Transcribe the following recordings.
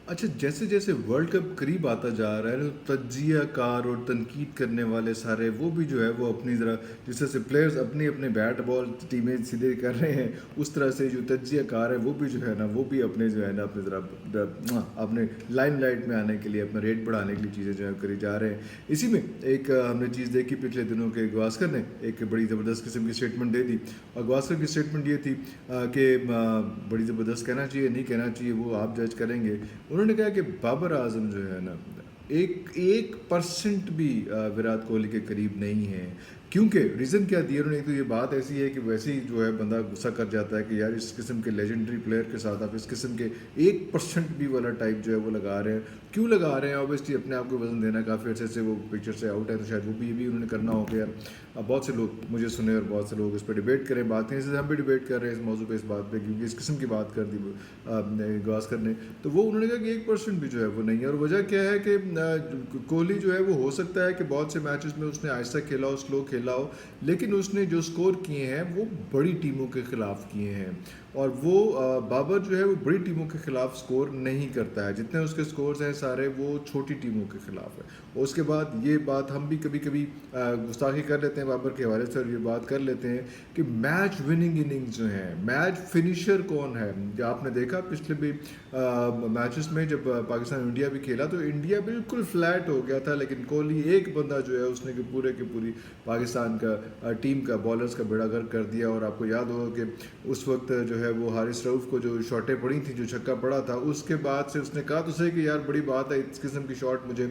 اچھا، جیسے جیسے ورلڈ کپ قریب آتا جا رہا ہے تو تجزیہ کار اور تنقید کرنے والے سارے وہ بھی جو ہے وہ اپنی ذرا جس طرح سے پلیئرز اپنی اپنے بیٹ بال ٹیمیں سیدھے کر رہے ہیں، اس طرح سے جو تجزیہ کار ہے وہ بھی جو ہے نا وہ بھی اپنے جو ہے نا اپنے ذرا اپنے لائم لائٹ میں آنے کے لیے اپنا ریٹ بڑھانے کے لیے چیزیں جو ہے کری جا رہے ہیں۔ اسی میں ایک ہم نے چیز دیکھی پچھلے دنوں کے گواسکر نے ایک بڑی زبردست قسم کی اسٹیٹمنٹ دے دی، اور گواسکر کی اسٹیٹمنٹ یہ تھی کہ بڑی زبردست کہنا چاہیے نہیں کہنا چاہیے وہ آپ جج کریں گے۔ انہوں نے کہا کہ بابر اعظم جو ہے نا ایک پرسنٹ بھی وراٹ کوہلی کے قریب نہیں ہے۔ کیونکہ ریزن کیا دیا انہوں نے، ایک تو یہ بات ایسی ہے کہ ویسے ہی جو ہے بندہ غصہ کر جاتا ہے کہ یار اس قسم کے لیجنڈری پلیئر کے ساتھ آپ اس قسم کے 1% بھی والا ٹائپ جو ہے وہ لگا رہے ہیں، کیوں لگا رہے ہیں؟ اوبیسلی اپنے آپ کو وزن دینا، کافی عرصے سے وہ پکچر سے آؤٹ ہے تو شاید وہ بھی یہ بھی انہوں نے کرنا ہوگا یار۔ اب بہت سے لوگ مجھے سنیں اور بہت سے لوگ اس پہ ڈیبیٹ کریں، بات کریں، جیسے ہم بھی ڈیبیٹ کر رہے ہیں اس موضوع پہ، اس بات پہ، کیونکہ اس قسم کی بات کر دی گواسکر نے، تو وہ انہوں نے کہا کہ 1% بھی جو ہے وہ نہیں ہے۔ اور وجہ کیا ہے کہ کوہلی جو ہے وہ ہو سکتا ہے کہ بہت سے میچز میں اس نے آہستہ کھیلا ہو، سلو کھیلا ہو، لیکن اس نے جو سکور کیے ہیں وہ بڑی ٹیموں کے خلاف کیے ہیں، اور وہ بابر جو ہے وہ بڑی ٹیموں کے خلاف سکور نہیں کرتا ہے، جتنے اس کے سکورز ہیں سارے وہ چھوٹی ٹیموں کے خلاف ہے۔ اور اس کے بعد یہ بات ہم بھی کبھی کبھی گستاخی کر لیتے ہیں بابر کے حوالے سے، اور یہ بات کر لیتے ہیں کہ میچ وننگ اننگز جو ہیں، میچ فنیشر کون ہے؟ آپ نے دیکھا پچھلے بھی میچز میں جب پاکستان انڈیا بھی کھیلا تو انڈیا بالکل فلیٹ ہو گیا تھا، لیکن کوہلی ایک بندہ جو ہے اس نے کہ پورے کی پوری پاکستان کا ٹیم کا بالرز کا بیڑا گرک کر دیا۔ اور آپ کو یاد ہوگا کہ اس وقت جو ہے وہ حارث رؤف کو جو شاٹیں پڑی تھیں، جو چھکا پڑا تھا، اس کے بعد سے اس نے کہا تو صحیح کہ یار بڑی بات ہے اس قسم کی شاٹ مجھے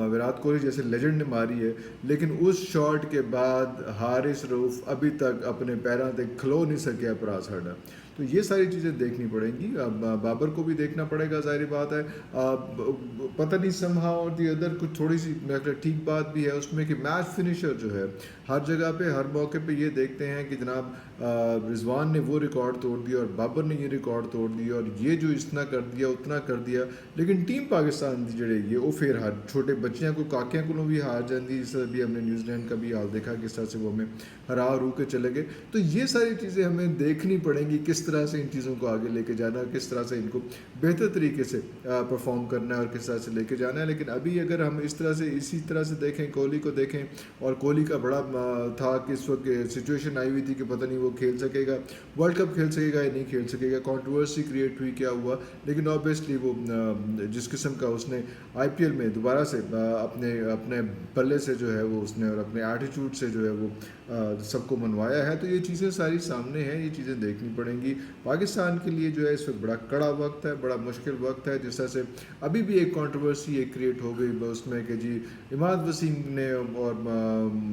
وراٹ کوہلی جیسے لیجنڈ نے ماری ہے، لیکن اس شاٹ کے بعد حارث رؤف ابھی تک اپنے پیروں تک کھلو نہیں سکیا پراس ہٹا۔ تو یہ ساری چیزیں دیکھنی پڑیں گی، بابر کو بھی دیکھنا پڑے گا، ظاہری بات ہے۔ پتہ نہیں سمہا اور دی ادر کچھ تھوڑی سی ٹھیک بات بھی ہے اس میں کہ میچ فنیشر جو ہے ہر جگہ پہ ہر موقع پہ یہ دیکھتے ہیں کہ جناب رضوان نے وہ ریکارڈ توڑ دیا اور بابر نے یہ ریکارڈ توڑ دیا اور یہ جو اتنا کر دیا اتنا کر دیا، لیکن ٹیم پاکستان دی جڑے یہ وہ پھر ہر چھوٹے بچیاں کو کاکیاں کو بھی ہار جاندی، جس طرح بھی ہم نے نیوزی لینڈ کا بھی حال دیکھا کس طرح سے وہ ہمیں ہرا رو کے چلے گئے۔ تو یہ ساری چیزیں ہمیں دیکھنی پڑیں گی، کس طرح سے ان چیزوں کو آگے لے کے جانا ہے، کس طرح سے ان کو بہتر طریقے سے پرفارم کرنا ہے اور کس طرح سے لے کے جانا ہے۔ لیکن ابھی اگر ہم اس طرح سے اسی طرح سے دیکھیں، کوہلی کو دیکھیں، اور کوہلی کا بڑا تھا کہ اس وقت سچویشن آئی ہوئی تھی کہ پتہ نہیں وہ کھیل سکے گا، ورلڈ کپ کھیل سکے گا یا نہیں کھیل سکے گا، کنٹروورسی کریٹ ہوئی، کیا ہوا، لیکن اوبیسلی وہ جس قسم کا اس نے آئی پی ایل میں دوبارہ سے اپنے بلے سے جو ہے وہ اس نے اور اپنے ایٹیٹیوڈ سے جو ہے وہ سب کو منوایا ہے، تو یہ چیزیں ساری سامنے ہیں، یہ چیزیں دیکھنی پڑیں گی۔ پاکستان کے لیے جو ہے اس وقت بڑا کڑا وقت ہے، بڑا مشکل وقت ہے، جس طرح سے ابھی بھی ایک کنٹروورسی ایک کریٹ ہو گئی اس میں کہ جی اماد وسیم نے اور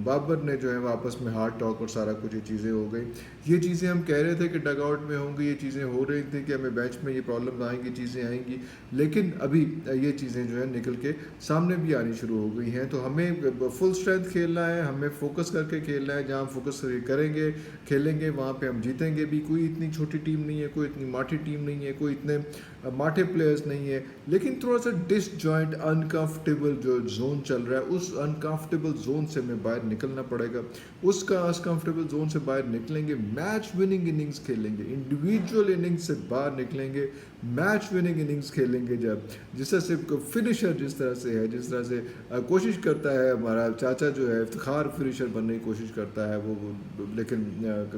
بابر نے جو ہے وہ آپس میں ہارڈ ٹاک اور سارا کچھ یہ چیزیں ہو گئی۔ یہ چیزیں ہم کہہ رہے تھے کہ ڈگ آؤٹ میں ہوں گی، یہ چیزیں ہو رہی تھیں کہ ہمیں بینچ میں یہ پرابلم آئیں گی، چیزیں آئیں گی، لیکن ابھی یہ چیزیں جو ہے نکل کے سامنے بھی آنی شروع ہو گئی ہیں۔ تو ہمیں فل اسٹرینتھ کھیلنا ہے، ہمیں فوکس کر کے کھیلنا ہے، جہاں ہم فوکس کریں گے کھیلیں گے وہاں پہ ہم جیتیں گے بھی۔ کوئی اتنی چھوٹی ٹیم نہیں ہے، کوئی اتنی ماٹھی ٹیم نہیں ہے، کوئی اتنے ماٹھے پلیئرز نہیں ہے، لیکن تھوڑا سا ڈس جوائنٹ انکمفرٹیبل جو زون چل رہا ہے، اس انکمفرٹیبل زون سے ہمیں باہر نکلنا پڑے گا۔ اس کا انکمفرٹیبل زون سے باہر نکلیں گے، میچ وننگ اننگز کھیلیں گے، انڈیویجول اننگز سے باہر نکلیں گے، میچ وننگ اننگز کھیلیں گے، جب جس طرح سے فنیشر جس طرح سے ہے، جس طرح سے کوشش کرتا ہے ہمارا چاچا جو ہے افتخار فنیشر بننے کی کوشش کرتا ہے وہ لیکن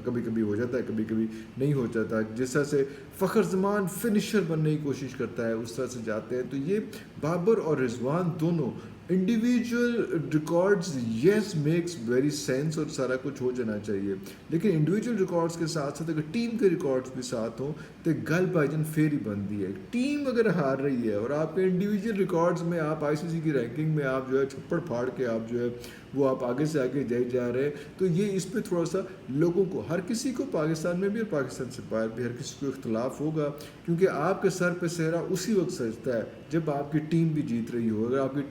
کبھی کبھی ہو جاتا ہے، کبھی کبھی نہیں ہو جاتا، جس طرح سے فخر زمان فنیشر بننے کی کوشش کرتا ہے اس طرح سے جاتے ہیں۔ تو یہ بابر اور رضوان دونوں انڈیویجول ریکارڈز یس میکس ویری سینس اور سارا کچھ ہو جانا چاہیے، لیکن انڈیویجول ریکارڈز کے ساتھ ساتھ اگر ٹیم کے ریکارڈز بھی ساتھ ہوں تو گل بائی جان فیری بنتی ہے۔ ٹیم اگر ہار رہی ہے اور آپ کے انڈیویجول ریکارڈز میں آپ آئی سی سی کی رینکنگ میں آپ جو ہے چھپڑ پھاڑ کے آپ جو ہے وہ آپ آگے سے آگے جا رہے ہیں، تو یہ اس پہ تھوڑا سا لوگوں کو، ہر کسی کو پاکستان میں بھی اور پاکستان سے باہر بھی ہر کسی کو اختلاف ہوگا، کیونکہ آپ کے سر پہ صحرا اسی وقت سجتا ہے جب آپ کی ٹیم بھی جیت رہی ہو۔ اگر آپ کی